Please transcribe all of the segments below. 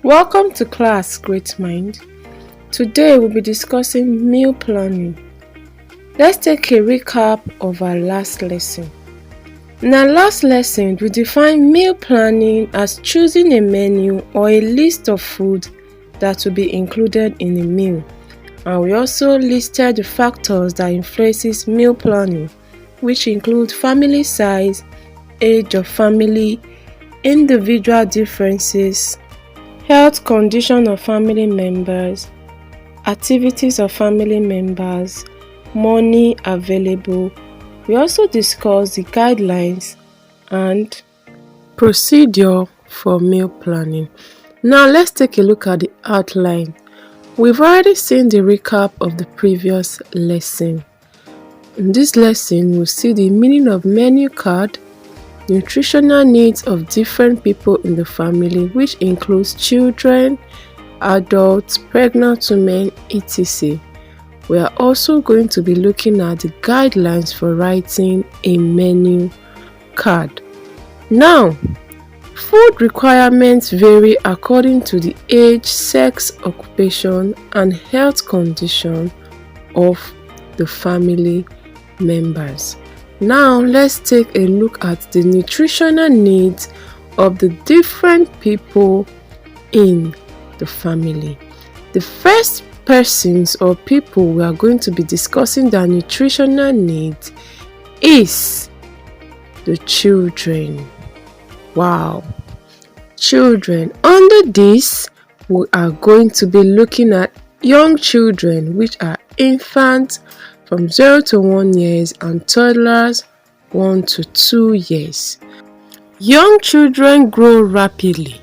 Welcome to class, Great Mind. Today we'll be discussing meal planning. Let's take a recap of our last lesson. In our last lesson, we defined meal planning as choosing a menu or a list of food that will be included in a meal. And we also listed the factors that influences meal planning, which include family size, age of family, individual differences, health condition of family members, activities of family members, money available. We also discussed the guidelines and procedure for meal planning. Now let's take a look at the outline. We've already seen the recap of the previous lesson. In this lesson, we'll see the meaning of menu card, nutritional needs of different people in the family, which includes children, adults, pregnant women, etc. We are also going to be looking at the guidelines for writing a menu card. Now, food requirements vary according to the age, sex, occupation, and health condition of the family members. Now let's take a look at the nutritional needs of the different people in the family. The first persons or people we are going to be discussing their nutritional needs is the children. Wow! Children. Under this, we are going to be looking at young children, which are infants from 0 to 1 years and toddlers 1 to 2 years. Young children grow rapidly.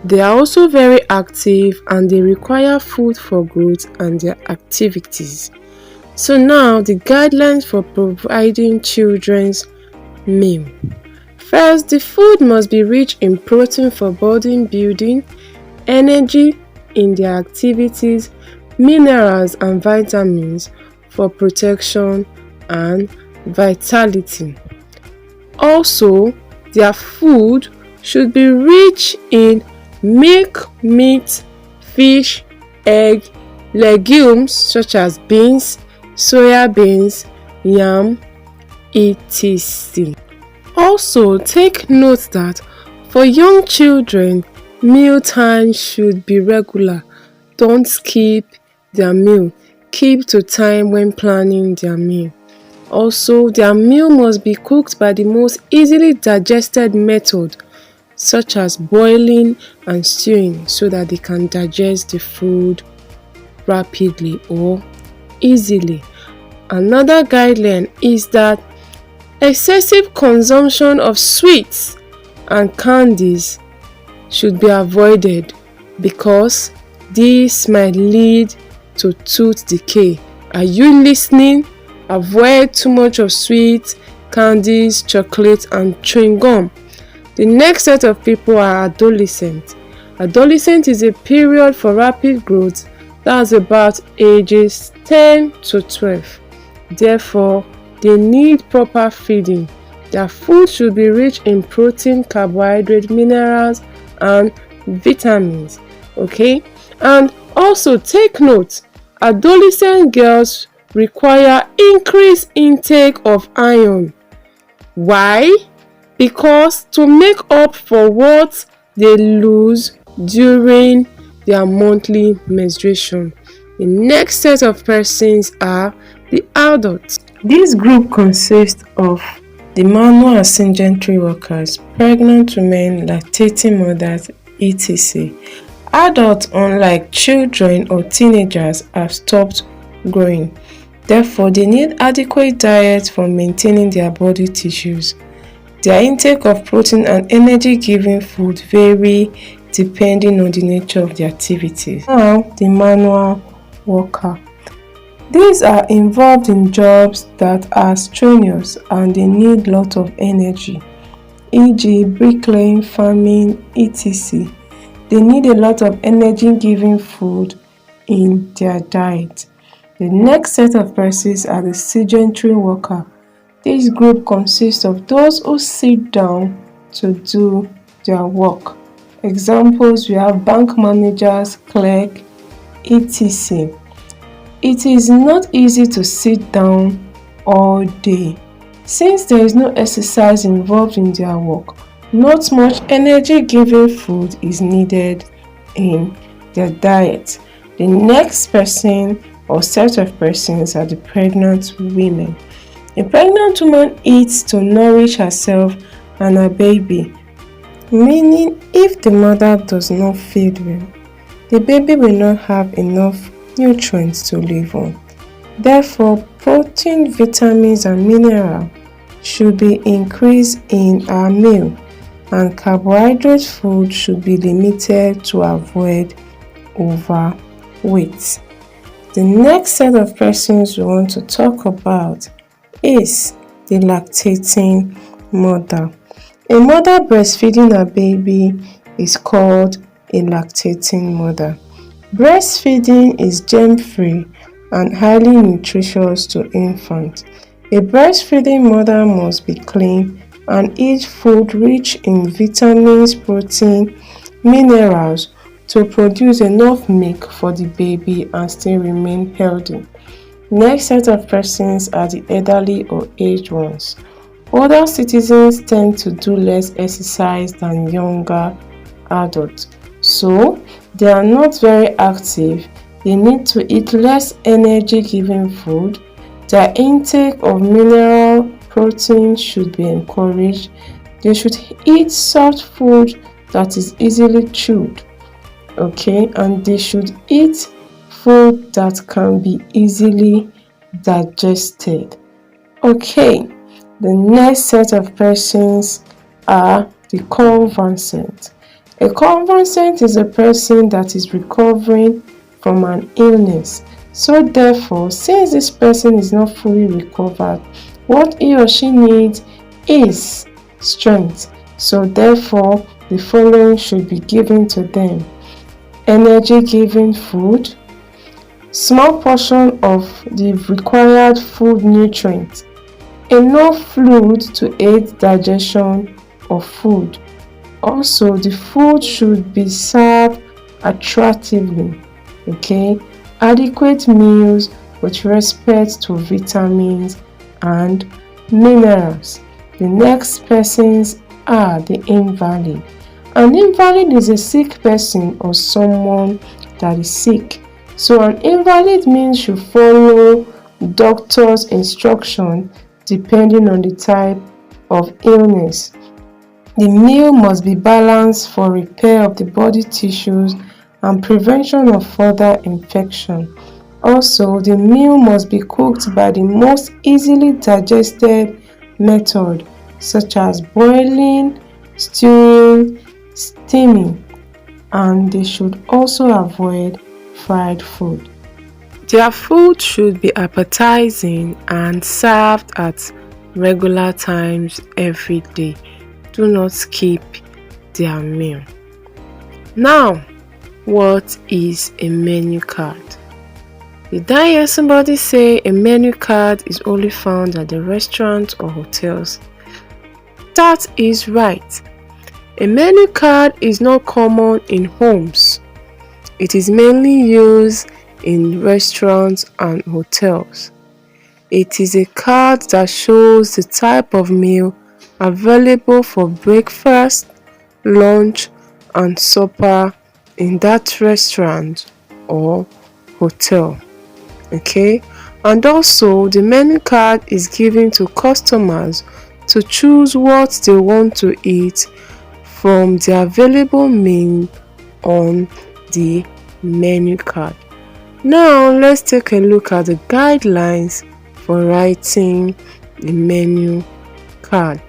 They are also very active and they require food for growth and their activities. So now the guidelines for providing children's meal. First, the food must be rich in protein for body building, energy in their activities, minerals and vitamins for protection and vitality. Also, their food should be rich in milk, meat, fish, egg, legumes such as beans, soya beans, yam, etc. Also, take note that for young children, meal time should be regular. Don't skip their meal. Keep to time when planning their meal. Also, their meal must be cooked by the most easily digested method, such as boiling and stewing, so that they can digest the food rapidly or easily. Another guideline is that excessive consumption of sweets and candies should be avoided because this might lead to tooth decay. Are you listening? Avoid too much of sweets, candies, chocolate, and chewing gum. The next set of people are adolescents. Adolescent is a period for rapid growth that's about ages 10 to 12. Therefore, they need proper feeding. Their food should be rich in protein, carbohydrate, minerals, and vitamins. Okay? And also take note, adolescent girls require increased intake of iron. Why? Because to make up for what they lose during their monthly menstruation. The next set of persons are the adults. This group consists of the manual and sedentary workers, pregnant women, lactating mothers, etc. Adults, unlike children or teenagers, have stopped growing. Therefore, they need adequate diet for maintaining their body tissues. Their intake of protein and energy-giving food vary depending on the nature of the activities. Now, the manual worker. These are involved in jobs that are strenuous and they need a lot of energy, e.g. bricklaying, farming, etc. They need a lot of energy-giving food in their diet. The next set of persons are the sedentary worker. This group consists of those who sit down to do their work. Examples, we have bank managers, clerk, etc. It is not easy to sit down all day. Since there is no exercise involved in their work, not much energy-giving food is needed in their diet. The next person or set of persons are the pregnant women. A pregnant woman eats to nourish herself and her baby, meaning if the mother does not feed well, the baby will not have enough nutrients to live on. Therefore, protein, vitamins and minerals should be increased in our meal, and carbohydrate food should be limited to avoid overweight. The next set of persons we want to talk about is the lactating mother. A mother breastfeeding her baby is called a lactating mother. Breastfeeding is germ-free and highly nutritious to infants. A breastfeeding mother must be clean and eat food rich in vitamins, protein, minerals to produce enough milk for the baby and still remain healthy. Next set of persons are the elderly or aged ones. Older citizens tend to do less exercise than younger adults, so they are not very active. They need to eat less energy-giving food. Their intake of mineral protein should be encouraged. They should eat soft food that is easily chewed, and they should eat food that can be easily digested. The next set of persons are the convalescent. A convalescent is a person that is recovering from an illness. So therefore, since this person is not fully recovered, what he or she needs is strength. So therefore, the following should be given to them: energy-giving food, small portion of the required food nutrients, enough fluid to aid digestion of food. Also, the food should be served attractively. Adequate meals with respect to vitamins and minerals. The next persons are the invalid. An invalid is a sick person or someone that is sick. So an invalid means you follow doctor's instruction depending on the type of illness. The meal must be balanced for repair of the body tissues and prevention of further infection. Also, the meal must be cooked by the most easily digested method, such as boiling, stewing, steaming, and they should also avoid fried food. Their food should be appetizing and served at regular times every day. Do not skip their meal. Now, what is a menu card? Did I hear somebody say a menu card is only found at the restaurants or hotels? That is right. A menu card is not common in homes. It is mainly used in restaurants and hotels. It is a card that shows the type of meal available for breakfast, lunch, and supper in that restaurant or hotel. And also the menu card is given to customers to choose what they want to eat from the available menu on the menu card. Now let's take a look at the guidelines for writing the menu card.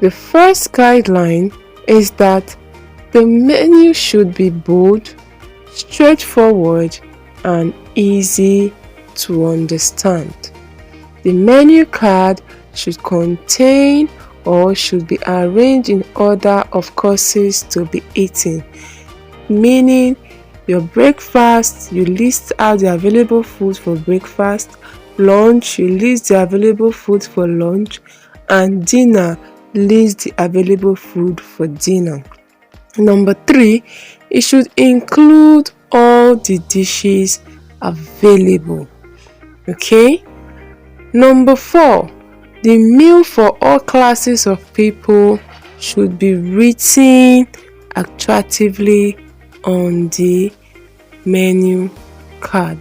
The first guideline is that the menu should be bold, straightforward, and easy to understand. The menu card should contain or should be arranged in order of courses to be eaten, meaning your breakfast, you list out the available food for breakfast, lunch, you list the available food for lunch, and dinner, list the available food for dinner. Number 3, it should include all the dishes available. Okay? Number 4, the meal for all classes of people should be written attractively on the menu card.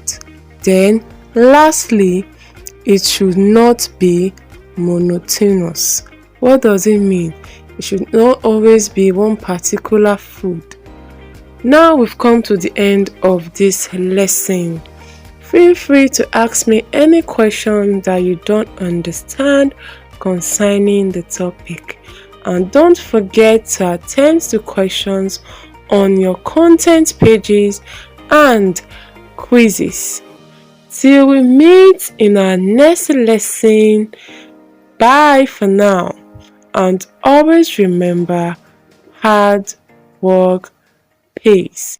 Then lastly, it should not be monotonous. What does it mean? It should not always be one particular food. Now we've come to the end of this lesson. Feel free to ask me any question that you don't understand concerning the topic. And don't forget to attend to questions on your content pages and quizzes. Till we meet in our next lesson, bye for now. And always remember, hard work pays.